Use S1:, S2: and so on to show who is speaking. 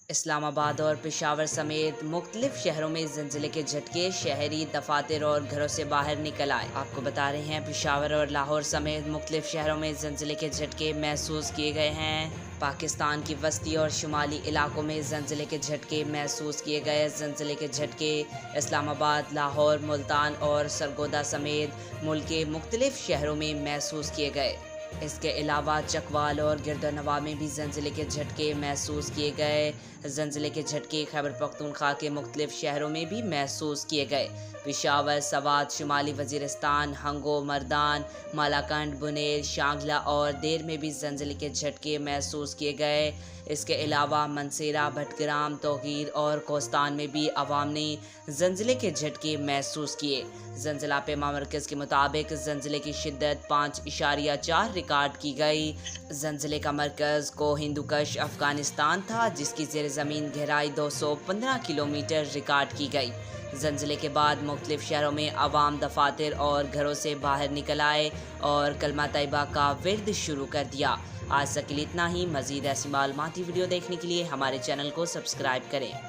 S1: اسلام آباد اور پشاور سمیت مختلف شہروں میں زلزلے کے جھٹکے، شہری دفاتر اور گھروں سے باہر نکل آئے۔ آپ کو بتا رہے ہیں پشاور اور لاہور سمیت مختلف شہروں میں زلزلے کے جھٹکے محسوس کیے گئے ہیں۔ پاکستان کی وسطی اور شمالی علاقوں میں زلزلے کے جھٹکے محسوس کیے گئے۔ زلزلے کے جھٹکے اسلام آباد، لاہور، ملتان اور سرگودا سمیت ملک کے مختلف شہروں میں محسوس کیے گئے۔ اس کے علاوہ چکوال اور گردنواں میں بھی زلزلے کے جھٹکے محسوس کیے گئے۔ زلزلے کے جھٹکے خیبر پختونخوا کے مختلف شہروں میں بھی محسوس کیے گئے۔ پشاور، سوات، شمالی وزیرستان، ہنگو، مردان، مالاکنڈ، بنیل، شانگلہ اور دیر میں بھی زلزلے کے جھٹکے محسوس کیے گئے۔ اس کے علاوہ منسیرہ، بھٹگرام، توقیر اور کوہستان میں بھی عوام نے زلزلے کے جھٹکے محسوس کیے۔ زلزلہ پیما مرکز کے مطابق زلزلے کی شدت 5.4 ریکارڈ کی گئی۔ زلزلے کا مرکز کوہ ہندوکش، افغانستان تھا، جس کی زیر زمین گہرائی 215 کلومیٹر ریکارڈ کی گئی۔ زلزلے کے بعد مختلف شہروں میں عوام دفاتر اور گھروں سے باہر نکل آئے اور کلمہ طیبہ کا ورد شروع کر دیا۔ آج تک کے لیے اتنا ہی۔ مزید ایسی معلوماتی ویڈیو دیکھنے کے لیے ہمارے چینل کو سبسکرائب کریں۔